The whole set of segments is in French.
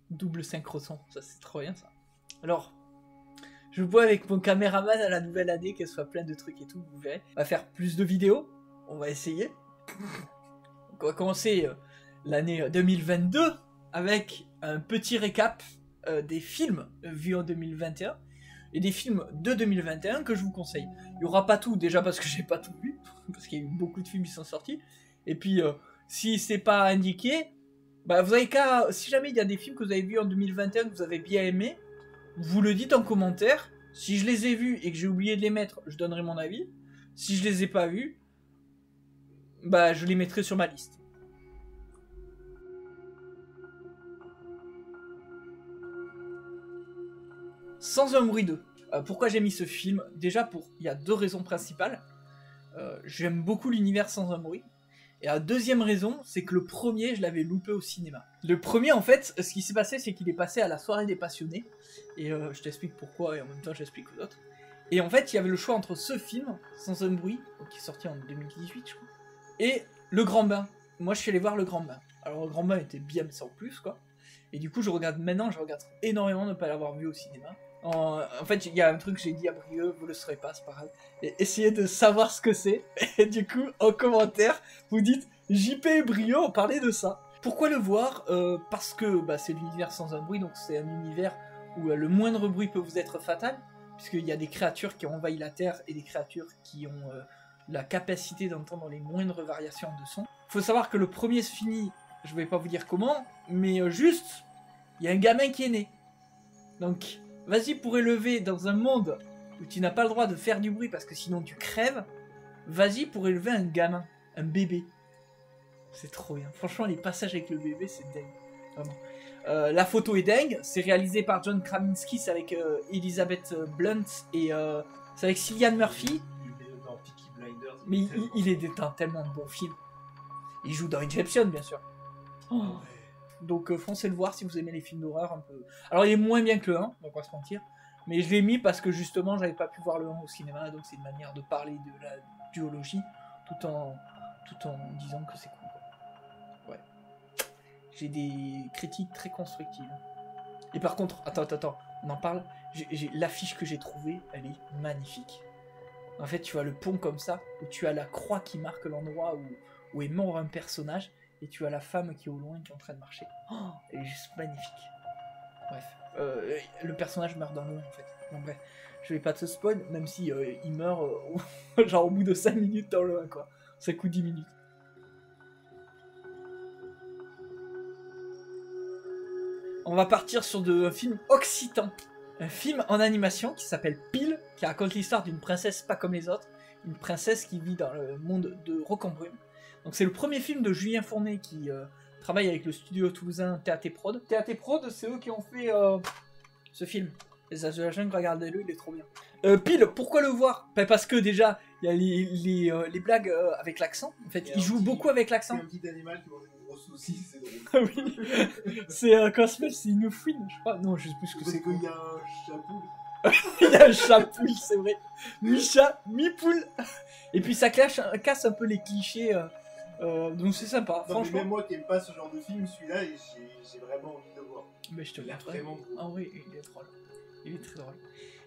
Double synchro son, ça c'est trop bien ça. Alors, je vois avec mon caméraman à la nouvelle année qu'elle soit plein de trucs et tout, vous verrez. On va faire plus de vidéos, on va essayer. Donc on va commencer l'année 2022 avec un petit récap des films vus en 2021 et des films de 2021 que je vous conseille. Il n'y aura pas tout, déjà parce que j'ai pas tout vu, parce qu'il y a eu beaucoup de films qui sont sortis. Et puis, si c'est pas indiqué, bah vous avez qu'à, si jamais il y a des films que vous avez vus en 2021 que vous avez bien aimé, vous le dites en commentaire. Si je les ai vus et que j'ai oublié de les mettre, je donnerai mon avis. Si je les ai pas vus, bah je les mettrai sur ma liste. Sans un bruit 2. Pourquoi j'ai mis ce film? Déjà, il y a deux raisons principales. J'aime beaucoup l'univers Sans un bruit. Et la deuxième raison, c'est que le premier, je l'avais loupé au cinéma. Le premier, en fait, ce qui s'est passé, c'est qu'il est passé à la soirée des passionnés. Et je t'explique pourquoi, et en même temps, j'explique aux autres. Et en fait, il y avait le choix entre ce film, Sans un bruit, qui est sorti en 2018, je crois, et Le Grand Bain. Moi, je suis allé voir Le Grand Bain. Alors, Le Grand Bain était bien, mais sans plus, quoi. Et du coup, je regrette énormément de ne pas l'avoir vu au cinéma. En fait, il y a un truc que j'ai dit à Brieux, vous le saurez pas, c'est pas grave. Et essayez de savoir ce que c'est. Et du coup, en commentaire, vous dites JP et Brieux ont parlé de ça. Pourquoi le voir? Parce que c'est l'univers Sans un bruit, donc c'est un univers où le moindre bruit peut vous être fatal, puisqu'il y a des créatures qui ont envahi la Terre et des créatures qui ont la capacité d'entendre les moindres variations de son. Faut savoir que le premier se finit, je vais pas vous dire comment, mais juste, il y a un gamin qui est né. Donc, vas-y pour élever dans un monde où tu n'as pas le droit de faire du bruit parce que sinon tu crèves, vas-y pour élever un gamin, un bébé. C'est trop bien. Franchement, les passages avec le bébé, c'est dingue. Vraiment. La photo est dingue. C'est réalisé par John Krasinski, c'est avec Elizabeth Blunt et c'est avec Cillian Murphy. Il est dans Peaky Blinders. Mais il est dans tellement de bons films. Il joue dans Inception, bien sûr. Oh. Ouais. Donc foncez le voir si vous aimez les films d'horreur un peu. Alors il est moins bien que le 1, on va pas se mentir. Mais je l'ai mis parce que justement j'avais pas pu voir le 1 au cinéma, donc c'est une manière de parler de la duologie tout en disant que c'est cool. Ouais. J'ai des critiques très constructives. Et par contre, attends, on en parle. L'affiche que j'ai trouvée, elle est magnifique. En fait, tu as le pont comme ça, où tu as la croix qui marque l'endroit où est mort un personnage. Et tu as la femme qui est au loin, qui est en train de marcher. Oh, elle est juste magnifique. Bref. Le personnage meurt dans l'eau, en fait. Donc bref, je vais pas te spoil, même si il meurt genre au bout de 5 minutes dans le 1, quoi. Ça coûte 10 minutes. On va partir sur un film occitan. Un film en animation qui s'appelle Pile, qui raconte l'histoire d'une princesse pas comme les autres. Une princesse qui vit dans le monde de Rocambrume. Donc c'est le premier film de Julien Fournet qui travaille avec le studio toulousain TAT Prod. TAT Prod, c'est eux qui ont fait ce film. Les As de la Jungle, regardez-le, il est trop bien. Pile, pourquoi le voir? Parce que déjà, il y a les blagues avec l'accent. En fait, il joue beaucoup avec l'accent. C'est un petit animal qui mange une grosse saucisse, c'est drôle. Ah oui, c'est comment ça s'appelle? C'est une fouine, je crois. Non, je sais plus ce que c'est. Parce qu'il y a un chapeau. Il y a un chapoule, c'est vrai. Mi-chat, mi-poule. Et puis ça casse un peu les clichés. Donc c'est sympa, Non, franchement. mais même moi qui aime pas ce genre de film, celui-là, j'ai vraiment envie de le voir. Mais je te Il a montrerai. vraiment cool. Ah oui, il est drôle. Il est très drôle.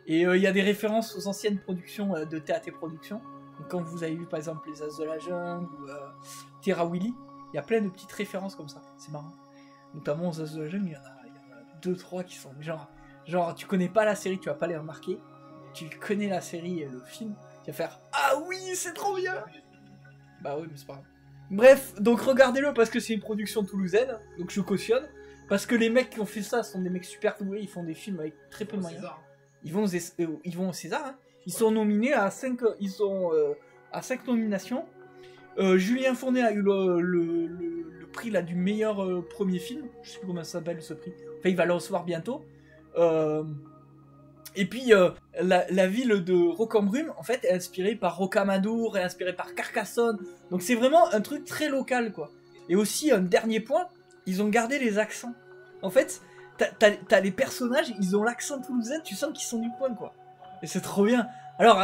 Et il y a des références aux anciennes productions de TAT Productions. Donc, quand vous avez vu par exemple Les As de la Jungle ou Terra Willy, il y a plein de petites références comme ça. C'est marrant. Notamment aux As de la Jungle, il y en a 2-3 qui sont genre tu connais pas la série, tu vas pas les remarquer. Tu connais la série et le film, tu vas faire ah oui, c'est trop bien. Bah oui, mais c'est pas grave. Bref, donc regardez-le parce que c'est une production toulousaine, donc je cautionne. Parce que les mecs qui ont fait ça sont des mecs super doués, ils font des films avec très peu de moyens. Ils vont au César, hein. Ils sont nominés à 5 nominations. Julien Fournet a eu le prix là, du meilleur premier film. Je sais plus comment ça s'appelle ce prix. Enfin, il va le recevoir bientôt. Et puis, la ville de Rocambrume, en fait, est inspirée par Rocamadour, est inspirée par Carcassonne. Donc c'est vraiment un truc très local, quoi. Et aussi, un dernier point, ils ont gardé les accents. En fait, t'as les personnages, ils ont l'accent toulousain, tu sens qu'ils sont du coin, quoi. Et c'est trop bien. Alors,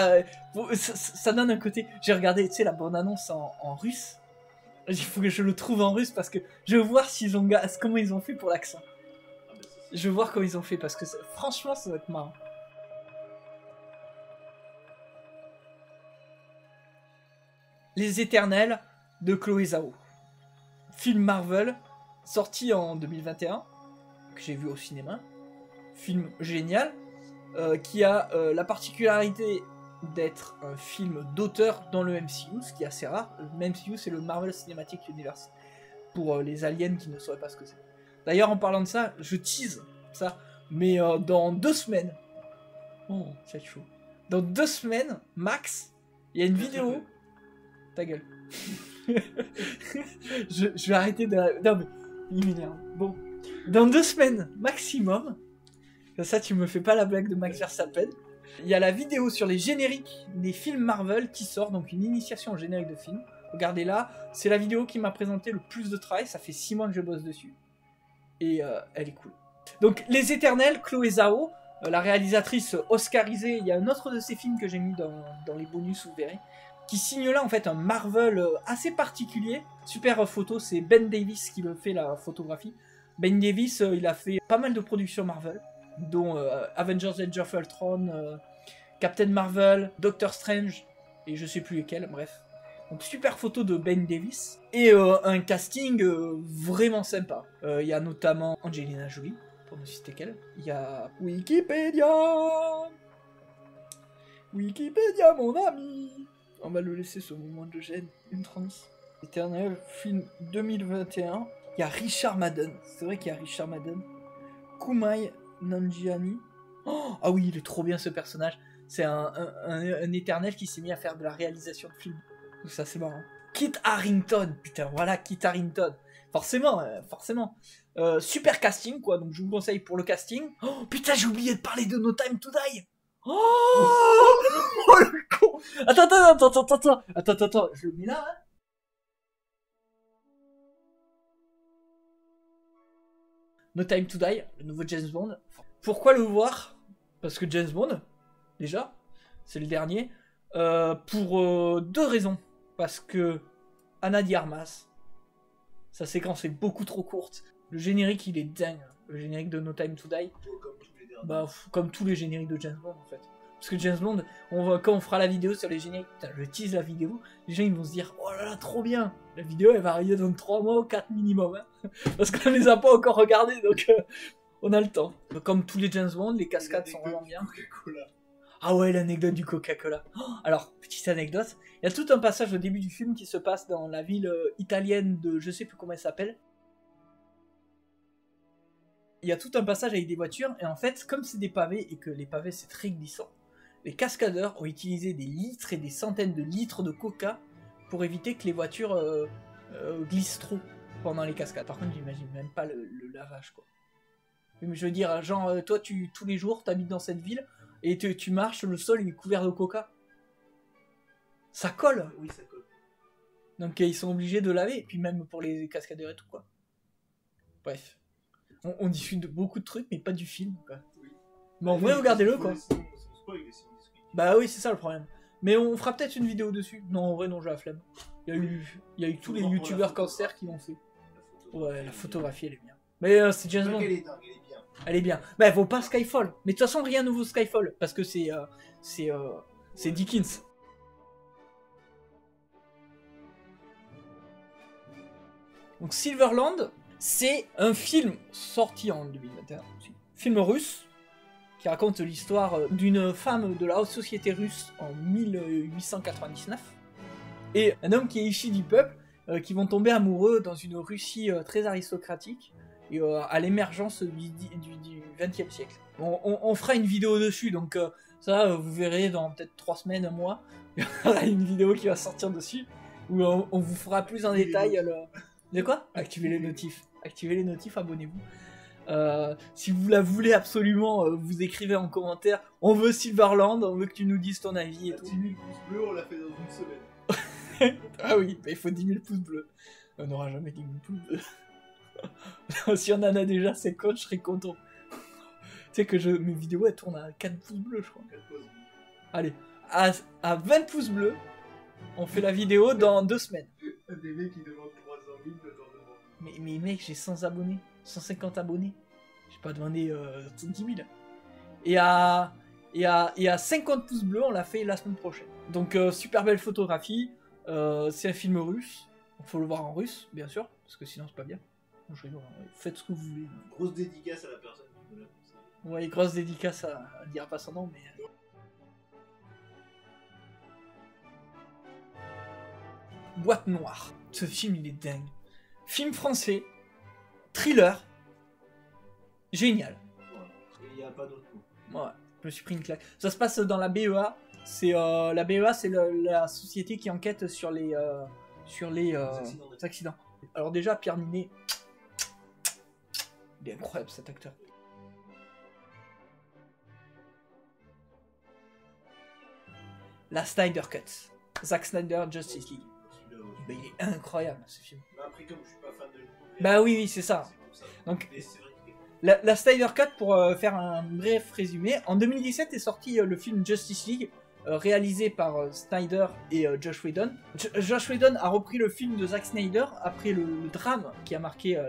ça donne un côté... J'ai regardé, tu sais, la bande-annonce en russe. Il faut que je le trouve en russe parce que je veux voir comment ils ont fait pour l'accent. Ah bah Je veux voir comment ils ont fait, parce que franchement, ça va être marrant. Les Éternels de Chloé Zhao. Film Marvel, sorti en 2021, que j'ai vu au cinéma. Film génial, qui a la particularité d'être un film d'auteur dans le MCU, ce qui est assez rare. Le MCU, c'est le Marvel Cinematic Universe, pour les aliens qui ne sauraient pas ce que c'est. D'ailleurs, en parlant de ça, je tease ça, mais dans 2 semaines, oh, c'est chaud. Dans 2 semaines, max, il y a une vidéo. Ta gueule. je vais arrêter de... Non mais, il m'énerve. Bon, dans 2 semaines maximum, ça tu me fais pas la blague de Max Verstappen, il y a la vidéo sur les génériques des films Marvel qui sort, donc une initiation au générique de film. Regardez là, c'est la vidéo qui m'a présenté le plus de travail, ça fait 6 mois que je bosse dessus. Et elle est cool. Donc, Les Éternels, Chloé Zhao, la réalisatrice oscarisée, il y a un autre de ses films que j'ai mis dans les bonus, vous verrez, qui signe là en fait un Marvel assez particulier. Super photo, c'est Ben Davis qui le fait la photographie. Ben Davis, il a fait pas mal de productions Marvel, dont Avengers Age of Ultron, Captain Marvel, Doctor Strange, et je sais plus lesquels, bref. Donc super photo de Ben Davis, et un casting vraiment sympa. Il y a notamment Angelina Jolie, pour ne citer qu'elle. Il y a Wikipédia, mon ami. On va le laisser ce moment de gêne, une transe. Éternel, film 2021. Il y a Richard Madden, c'est vrai qu'il y a Richard Madden. Kumail Nanjiani. Oh, ah oui, il est trop bien ce personnage. C'est un éternel qui s'est mis à faire de la réalisation de films. Donc ça c'est marrant. Kit Harington, putain voilà Kit Harington. Forcément, forcément. Super casting quoi, donc je vous conseille pour le casting. Oh putain j'ai oublié de parler de No Time to Die. Oh, oh le con. Attends, je le mets là hein. No Time to Die, le nouveau James Bond. Pourquoi le voir? Parce que James Bond, déjà, c'est le dernier. Pour 2 raisons. Parce que Ana de Armas, sa séquence est beaucoup trop courte. Le générique, il est dingue. Le générique de No Time to Die. Bah, comme tous les génériques de James Bond, en fait. Parce que James Bond, quand on fera la vidéo sur les génériques, putain, je tease la vidéo, les gens ils vont se dire oh là là, trop bien. La vidéo, elle va arriver dans 3 mois ou 4 minimum. Hein, parce qu'on les a pas encore regardés, donc on a le temps. Comme tous les James Bond, les cascades sont vraiment bien. Ah ouais, l'anecdote du Coca-Cola. Oh, alors, petite anecdote, il y a tout un passage au début du film qui se passe dans la ville italienne de je sais plus comment elle s'appelle. Il y a tout un passage avec des voitures, et en fait, comme c'est des pavés, et que les pavés c'est très glissant, les cascadeurs ont utilisé des litres et des centaines de litres de coca pour éviter que les voitures glissent trop pendant les cascades. Par contre, j'imagine même pas le lavage, quoi. Mais je veux dire, genre, toi, tous les jours, t'habites dans cette ville, et tu marches, le sol il est couvert de coca. Ça colle. Oui, ça colle. Donc ils sont obligés de laver, et puis même pour les cascadeurs et tout, quoi. Bref. On discute de beaucoup de trucs, mais pas du film, quoi. Oui. Mais en vrai, regardez-le, quoi. Bah oui, c'est ça le problème. Mais on fera peut-être une vidéo dessus. Non, en vrai, non, j'ai la flemme. Il y a eu tous les youtubeurs cancer qui l'ont fait. Ouais, la photographie, elle est bien. Mais c'est James Bond. Elle est dingue, elle est bien. Elle est bien. Bah, elle vaut pas Skyfall. Mais de toute façon, rien ne vaut Skyfall. Parce que c'est Dickens. Donc, Silverland, c'est un film sorti en 2021. Film russe qui raconte l'histoire d'une femme de la haute société russe en 1899 et un homme qui est issu du peuple qui vont tomber amoureux dans une Russie très aristocratique et à l'émergence du XXe siècle. On fera une vidéo dessus, donc ça vous verrez dans peut-être 3 semaines, un mois, il y aura une vidéo qui va sortir dessus où on vous fera plus en détail De quoi? Activez les notifs. Activez les notifs, abonnez-vous. Si vous la voulez absolument, vous écrivez en commentaire on veut Silverland, on veut que tu nous dises ton avis et tout. 10 000 pouces bleus, on l'a fait dans une semaine. Ah oui, mais il faut 10 000 pouces bleus. On n'aura jamais 10 000 pouces bleus. Si on en a déjà 50, je serais content. Tu sais que mes vidéos elles tournent à 4 pouces bleus, je crois. 4 pouces bleus. Allez, à 20 pouces bleus, on fait la vidéo dans 2 semaines. Des mecs qui demandent 300 000 de temps de monde. Mais mec, j'ai 100 abonnés, 150 abonnés. J'ai pas demandé 10 000. Et à 50 pouces bleus, on l'a fait la semaine prochaine. Donc super belle photographie. C'est un film russe. Il faut le voir en russe, bien sûr, parce que sinon c'est pas bien. Faites ce que vous voulez. Grosse dédicace à la personne qui me l'a conseillé. Ouais, grosse dédicace à dire pas son nom, mais. Boîte noire. Ce film, il est dingue. Film français, thriller, génial. Voilà. Il n'y a pas d'autre mot. Ouais, je me suis pris une claque. Ça se passe dans la BEA. C'est la BEA, c'est la société qui enquête sur les accidents. Alors déjà, Pierre Ninet, il est incroyable cet acteur. La Snyder Cut. Zack Snyder Justice League. Bah, il est incroyable ce film. Mais après, comme je suis pas fan de l'univers, Bah oui, c'est ça. pour ça. Donc, Mais c'est vrai qu'il est la Snyder Cut, pour faire un bref résumé, en 2017 est sorti le film Justice League, réalisé par Snyder et Josh Whedon. Josh Whedon a repris le film de Zack Snyder après le drame qui a marqué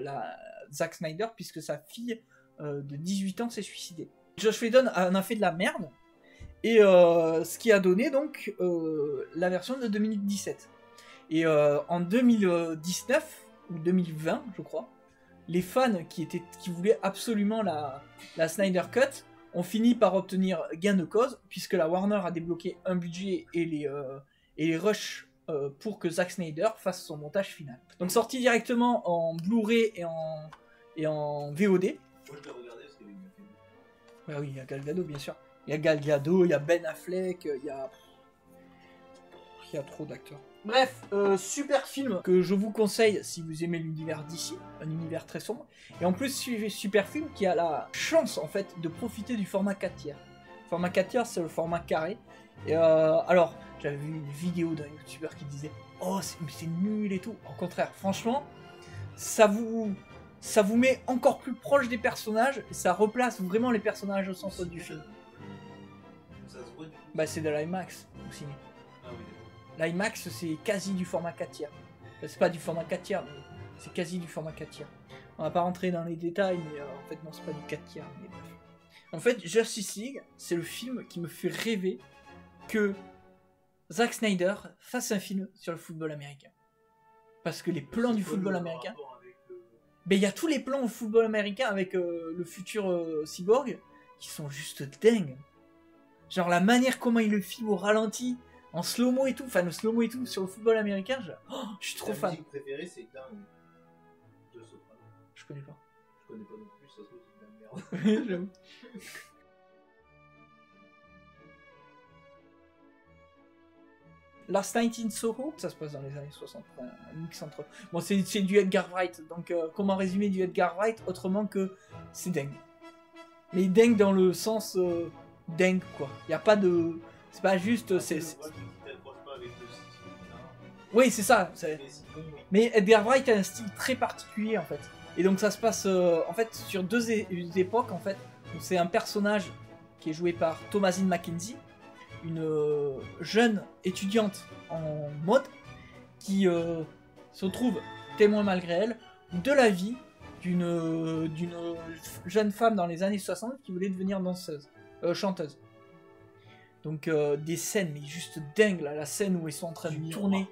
Zack Snyder, puisque sa fille de 18 ans s'est suicidée. Josh Whedon en a fait de la merde, et ce qui a donné donc la version de 2017. Et en 2019, ou 2020 je crois, les fans qui voulaient absolument la Snyder Cut ont fini par obtenir gain de cause, puisque la Warner a débloqué un budget et les rushs pour que Zack Snyder fasse son montage final. Donc sorti directement en Blu-ray et en VOD. Moi, je l'ai regardé parce qu'il y avait une film. Ouais, oui, il y a Gal Gadot, bien sûr. Il y a Gal Gadot, il y a Ben Affleck, il y a trop d'acteurs. Bref, super film que je vous conseille si vous aimez l'univers d'ici, un univers très sombre. Et en plus, super film qui a la chance en fait de profiter du format 4 tiers. Le format 4 tiers, c'est le format carré. Et alors, j'avais vu une vidéo d'un youtubeur qui disait « Oh, c'est nul et tout ». Au contraire, franchement, ça vous met encore plus proche des personnages, et ça replace vraiment les personnages au centre du film. Ça se voit du coup. Bah, c'est de l'IMAX aussi. Ah oui, L'IMAX, c'est quasi du format 4 tiers. Enfin, c'est pas du format 4 tiers, mais c'est quasi du format 4 tiers. On va pas rentrer dans les détails, mais en fait, non, c'est pas du 4 tiers, mais bref. En fait, Justice League, c'est le film qui me fait rêver que Zack Snyder fasse un film sur le football américain. Parce que les plans du football américain... Ben, il y a tous les plans au football américain avec le futur cyborg qui sont juste dingues. Genre la manière comment il le filme au ralenti, en slow-mo et tout, enfin le slow-mo et tout sur le football américain, je suis trop fan. Ma musique préférée, c'est Down de Soprano. Je connais pas. Je connais pas non plus, ça se trouve c'est de la merde. J'avoue. Last Night in Soho, ça se passe dans les années 60, un mix entre... Bon, c'est du Edgar Wright, donc comment résumer du Edgar Wright autrement que c'est dingue. Mais dingue dans le sens dingue, quoi. Y a pas de... C'est pas juste... Oui, c'est ça. Mais Edgar Wright a un style très particulier, en fait. Et donc ça se passe, en fait, sur deux époques, en fait. C'est un personnage qui est joué par Thomasine McKenzie, une jeune étudiante en mode qui se retrouve témoin malgré elle de la vie d'une jeune femme dans les années 60 qui voulait devenir chanteuse. Donc des scènes mais juste dingues là, la scène où ils sont en train de tourner,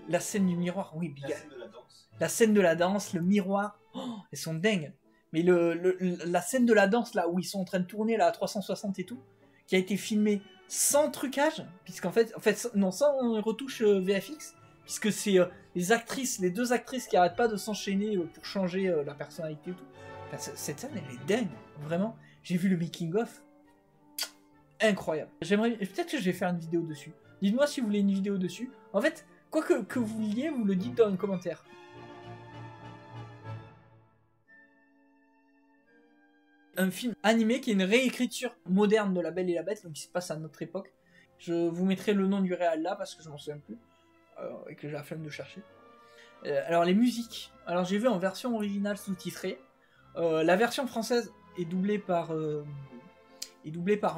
la scène du miroir, oui, La scène de la danse. La scène de la danse, le miroir, oh, elles sont dingues. Mais la scène de la danse là où ils sont en train de tourner là à 360 et tout, qui a été filmée sans trucage, puisqu'en fait non, sans retouche VFX, puisque c'est les deux actrices qui arrêtent pas de s'enchaîner pour changer la personnalité et tout. Enfin, cette scène elle est dingue, vraiment. J'ai vu le making of, incroyable. Peut-être que je vais faire une vidéo dessus. Dites-moi si vous voulez une vidéo dessus. En fait, quoi que vous vouliez, vous le dites dans les commentaires. Un film animé qui est une réécriture moderne de La Belle et la Bête, donc qui se passe à notre époque. Je vous mettrai le nom du réal là parce que je m'en souviens plus et que j'ai la flemme de chercher. Alors les musiques, alors j'ai vu en version originale sous-titrée. La version française est doublée par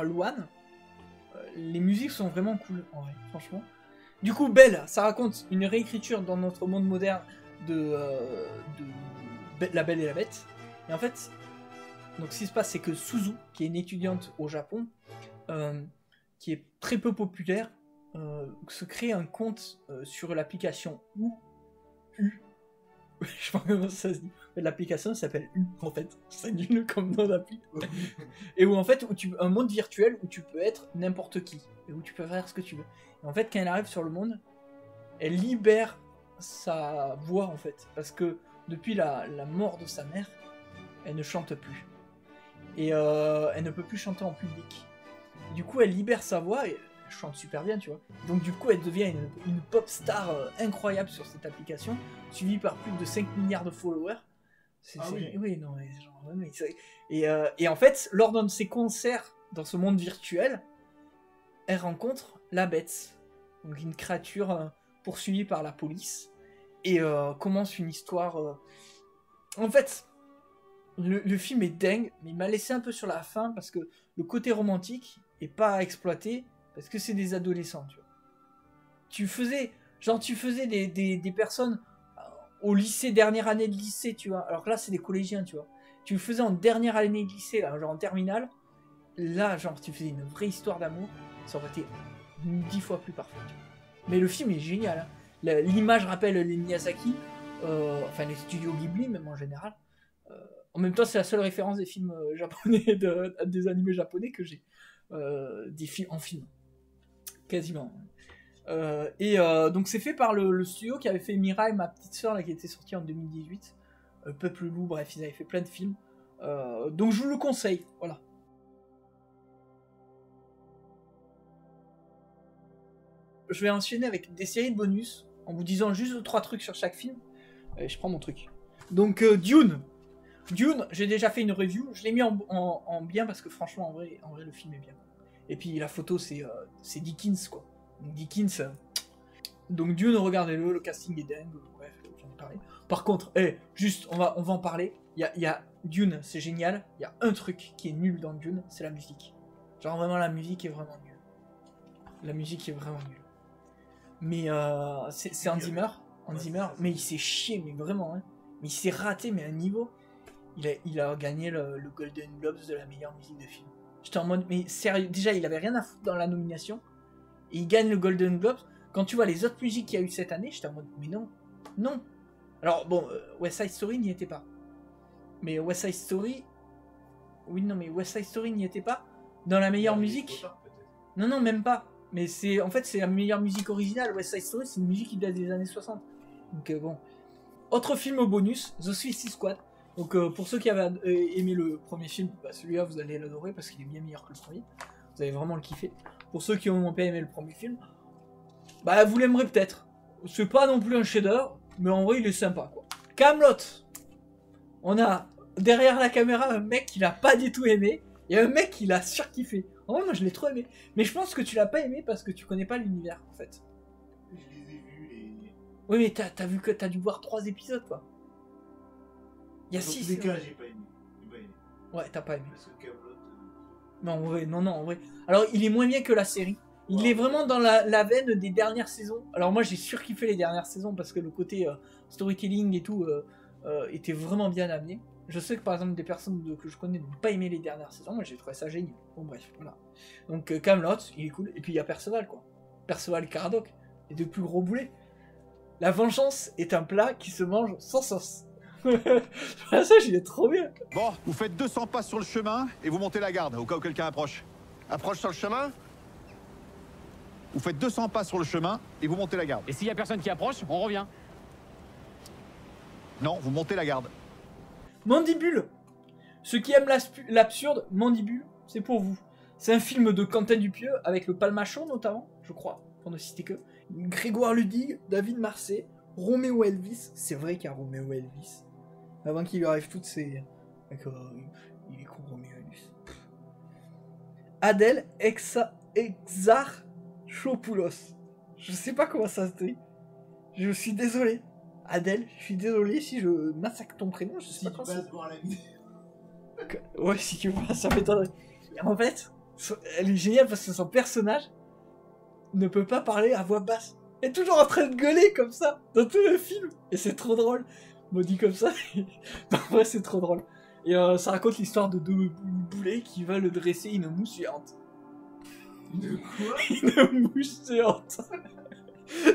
Louane. Les musiques sont vraiment cool, en vrai, franchement. Du coup, Belle, ça raconte une réécriture dans notre monde moderne de La Belle et la Bête. Et en fait, Donc ce qui se passe, c'est que Suzu, qui est une étudiante au Japon, qui est très peu populaire, se crée un compte sur l'application U. Je sais pas comment ça se dit. L'application s'appelle U, en fait. C'est nul comme nom d'appli. Et où en fait, un monde virtuel où tu peux être n'importe qui. Et où tu peux faire ce que tu veux. Et en fait, quand elle arrive sur le monde, elle libère sa voix, en fait. Parce que depuis la mort de sa mère, elle ne chante plus. Et elle ne peut plus chanter en public. Du coup, elle libère sa voix et elle chante super bien, tu vois. Donc du coup, elle devient une pop star incroyable sur cette application, suivie par plus de 5 milliards de followers. Oui, non, mais genre, et en fait, lors d'un de ses concerts dans ce monde virtuel, elle rencontre la Bête, donc une créature poursuivie par la police, et commence une histoire... En fait, le film est dingue, mais il m'a laissé un peu sur la fin, parce que le côté romantique est pas exploité, parce que c'est des adolescents, tu vois. Tu faisais des personnes au lycée, dernière année de lycée, tu vois. Alors que là, c'est des collégiens, tu vois. Tu le faisais en dernière année de lycée, là, genre en terminale. Là, genre, tu faisais une vraie histoire d'amour. Ça aurait été 10 fois plus parfait, tu vois. Mais le film est génial, hein. L'image rappelle les Miyazaki, enfin les studios Ghibli, même en général. En même temps, c'est la seule référence des films japonais, des animés japonais que j'ai. Des films en film. Quasiment. Donc c'est fait par le studio qui avait fait Mirai, ma petite sœur, là, qui était sortie en 2018. Peuple Loup, bref, ils avaient fait plein de films. Donc je vous le conseille, voilà. Je vais enchaîner avec des séries de bonus, en vous disant juste 3 trucs sur chaque film. Je prends mon truc. Donc Dune, j'ai déjà fait une review, je l'ai mis en bien parce que franchement, en vrai, le film est bien. Et puis la photo, c'est Dickens, quoi. Donc Dickens. Donc Dune, regardez-le, le casting est dingue. Bref, j'en ai parlé. Par contre, juste, on va en parler. Il y a Dune, c'est génial. Il y a un truc qui est nul dans Dune, c'est la musique. Genre vraiment, la musique est vraiment nulle. La musique est vraiment nulle. Mais c'est Hans Zimmer. Hans Zimmer, mais il s'est chié, mais vraiment, hein. Mais il s'est raté, mais à un niveau. Il a gagné le Golden Globes de la meilleure musique de film. J'étais en mode, mais sérieux, déjà il avait rien à foutre dans la nomination, et il gagne le Golden Globes. Quand tu vois les autres musiques qu'il y a eu cette année, j'étais en mode, mais non. Alors bon, West Side Story n'y était pas. Mais West Side Story... Oui, non, mais West Side Story n'y était pas. Dans la meilleure musique... Non, même pas. Mais en fait, c'est la meilleure musique originale. West Side Story, c'est une musique qui date des années 60. Donc bon. Autre film au bonus, The Suicide Squad. Donc pour ceux qui avaient aimé le premier film, bah, celui-là vous allez l'adorer parce qu'il est bien meilleur que le premier. Vous allez vraiment le kiffer. Pour ceux qui ont pas aimé le premier film, bah vous l'aimerez peut-être. C'est pas non plus un chef-d'œuvre, mais en vrai il est sympa, quoi. Kaamelott. On a derrière la caméra un mec qui l'a pas du tout aimé, et un mec qui l'a surkiffé. En vrai moi je l'ai trop aimé. Mais je pense que tu l'as pas aimé parce que tu connais pas l'univers en fait. Je les ai vus et... Oui mais t'as dû voir 3 épisodes quoi. Il y a 6. Dans tous les cas, j'ai pas aimé. Ouais, t'as pas aimé. Parce que Kaamelott... Non, en vrai. Alors, il est moins bien que la série. Il est vraiment dans la veine des dernières saisons. Alors, moi, j'ai surkiffé les dernières saisons parce que le côté storytelling et tout était vraiment bien amené. Je sais que, par exemple, des personnes que je connais n'ont pas aimé les dernières saisons. Moi, j'ai trouvé ça génial. Bon, bref, voilà. Donc, Kaamelott, il est cool. Et puis, il y a Perceval, quoi. Perceval et Caradoc, les deux plus gros boulets. La vengeance est un plat qui se mange sans sauce. Ça, j'y ai trop bien. Bon, vous faites 200 pas sur le chemin et vous montez la garde au cas où quelqu'un approche. Approche sur le chemin? Vous faites 200 pas sur le chemin et vous montez la garde. Et s'il y a personne qui approche, on revient. Non, vous montez la garde. Mandibule. Ceux qui aiment l'absurde, Mandibule, c'est pour vous. C'est un film de Quentin Dupieux avec le Palmachon notamment, je crois, pour ne citer que. Grégoire Ludig, David Marsay, Roméo Elvis. C'est vrai qu'il y a Roméo Elvis. Avant qu'il lui arrive toutes ces... D'accord, il est con Roméo Elvis. Adèle Exarchopoulos. Je sais pas comment ça se dit. Je suis désolé. Adèle, je suis désolé si je massacre ton prénom. Je sais Si pas tu comment ça passes voir la vidéo. Ouais, si tu vois, ça m'étonnerait. En fait, elle est géniale parce que son personnage ne peut pas parler à voix basse. Elle est toujours en train de gueuler comme ça dans tout le film. Et c'est trop drôle. Maudit comme ça. En vrai, c'est trop drôle. Et ça raconte l'histoire de deux boulets qui veulent dresser une mouche géante. De quoi? Une mouche géante.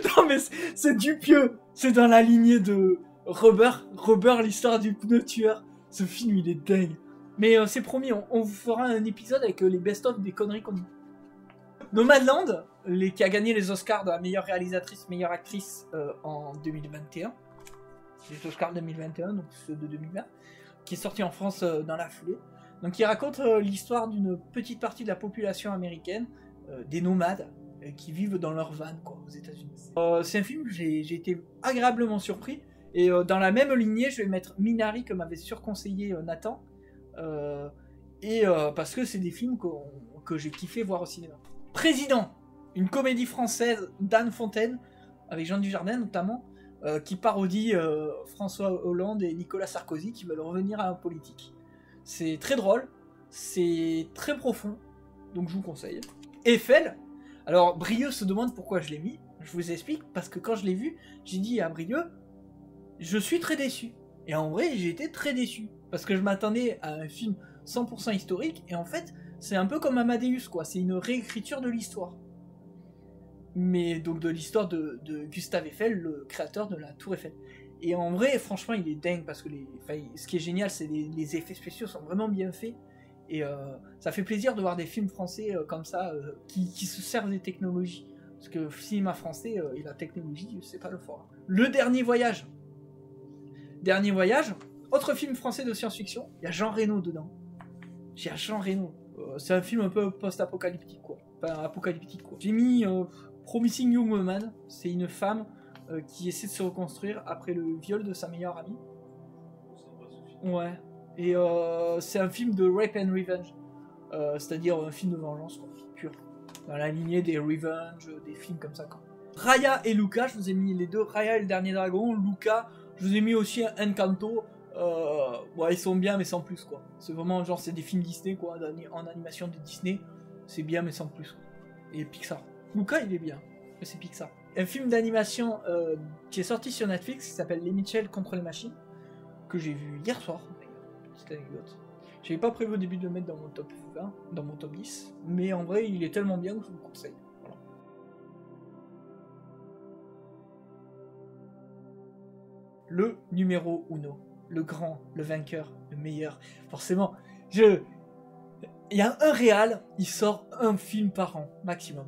Non mais c'est Dupieux. C'est dans la lignée de Rubber, l'histoire du pneu tueur. Ce film il est dingue. Mais c'est promis, on vous fera un épisode avec les best-of des conneries qu'on dit. Nomadland, qui a gagné les Oscars de la meilleure réalisatrice, meilleure actrice en 2021. Les Oscars 2021, donc ceux de 2020. Qui est sorti en France dans la foulée. Donc il raconte l'histoire d'une petite partie de la population américaine, des nomades, qui vivent dans leur van quoi, aux États-Unis. C'est un film où j'ai été agréablement surpris. Et dans la même lignée, je vais mettre Minari que m'avait surconseillé Nathan. Parce que c'est des films que j'ai kiffé voir au cinéma. Président, une comédie française d'Anne Fontaine, avec Jean Dujardin notamment, qui parodie François Hollande et Nicolas Sarkozy qui veulent revenir à la politique. C'est très drôle, c'est très profond, donc je vous conseille. Eiffel, alors Brieux se demande pourquoi je l'ai mis, je vous explique, parce que quand je l'ai vu, j'ai dit à Brieux, je suis très déçu. Et en vrai, j'ai été très déçu, parce que je m'attendais à un film 100% historique, et en fait, c'est un peu comme Amadeus, quoi, c'est une réécriture de l'histoire. Mais donc de l'histoire de Gustave Eiffel, le créateur de la Tour Eiffel. Et en vrai, franchement, il est dingue parce que ce qui est génial, c'est les effets spéciaux sont vraiment bien faits. Et ça fait plaisir de voir des films français comme ça qui se servent des technologies. Parce que le cinéma français et la technologie, c'est pas le fort. Le Dernier Voyage. Dernier Voyage, autre film français de science-fiction. Il y a Jean Reno dedans. Il y a Jean Reno. C'est un film un peu post-apocalyptique, quoi. Enfin, apocalyptique, quoi. J'ai mis Promising Young Woman. C'est une femme qui essaie de se reconstruire après le viol de sa meilleure amie. Ouais. Et c'est un film de rape and revenge. C'est-à-dire un film de vengeance, quoi. Pur. Dans la lignée des revenge, des films comme ça, quoi. Raya et Luca, je vous ai mis les deux. Raya et le Dernier Dragon. Luca, je vous ai mis aussi Encanto. Ouais, ils sont bien, mais sans plus, quoi. C'est vraiment genre, c'est des films Disney, quoi. En animation de Disney. C'est bien, mais sans plus, quoi. Et Pixar. Luca, il est bien. Mais c'est Pixar. Un film d'animation qui est sorti sur Netflix qui s'appelle Les Mitchell contre les machines. Que j'ai vu hier soir. Petite anecdote. J'avais pas prévu au début de le mettre dans mon top 20, dans mon top 10. Mais en vrai, il est tellement bien que je vous le conseille. Voilà. Le numéro uno. Le grand, le vainqueur, le meilleur. Forcément, il y a un réal, il sort un film par an, maximum.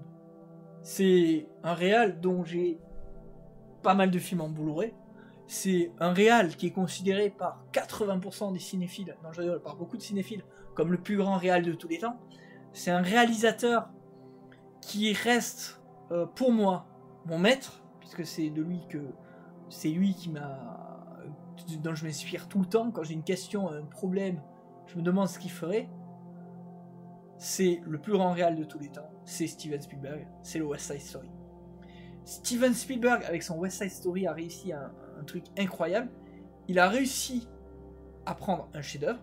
C'est un réal dont j'ai pas mal de films en Blu-ray. C'est un réal qui est considéré par 80% des cinéphiles, non je veux dire par beaucoup de cinéphiles, comme le plus grand réal de tous les temps. C'est un réalisateur qui reste, pour moi, mon maître, puisque c'est lui qui m'a... dont je m'inspire tout le temps. Quand j'ai une question, un problème, je me demande ce qu'il ferait. C'est le plus grand réal de tous les temps. C'est Steven Spielberg. C'est le West Side Story. Steven Spielberg, avec son West Side Story, a réussi un truc incroyable. Il a réussi à prendre un chef-d'œuvre,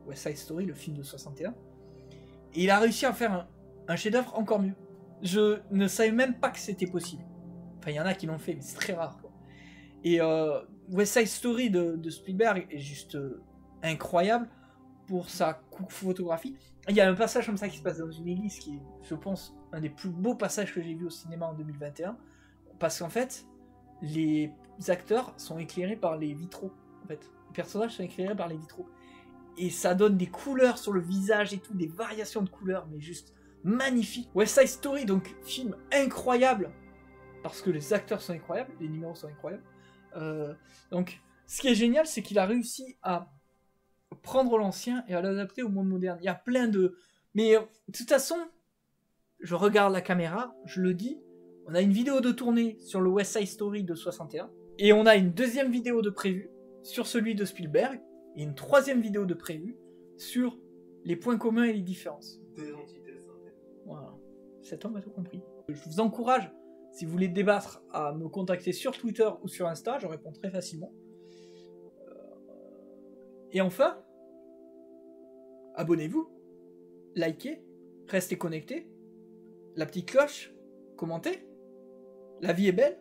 West Side Story, le film de 61, et il a réussi à faire un chef-d'œuvre encore mieux. Je ne savais même pas que c'était possible. Enfin, il y en a qui l'ont fait, mais c'est très rare, quoi. Et West Side Story de Spielberg est juste incroyable pour sa photographie. Il y a un passage comme ça qui se passe dans une église qui est, je pense, un des plus beaux passages que j'ai vu au cinéma en 2021. Parce qu'en fait, les acteurs sont éclairés par les vitraux. En fait, les personnages sont éclairés par les vitraux. Et ça donne des couleurs sur le visage et tout, des variations de couleurs, mais juste magnifique. West Side Story, donc film incroyable, parce que les acteurs sont incroyables, les numéros sont incroyables. Donc, ce qui est génial, c'est qu'il a réussi à prendre l'ancien et à l'adapter au monde moderne. Il y a plein de... Mais de toute façon, je regarde la caméra, je le dis, on a une vidéo de tournée sur le West Side Story de 61, et on a une deuxième vidéo de prévue sur celui de Spielberg, et une troisième vidéo de prévue sur les points communs et les différences. Des entités synthèses. Voilà, cet homme a tout compris. Je vous encourage, si vous voulez débattre, à me contacter sur Twitter ou sur Insta, je réponds très facilement. Et enfin, abonnez-vous, likez, restez connectés, la petite cloche, commentez. La vie est belle.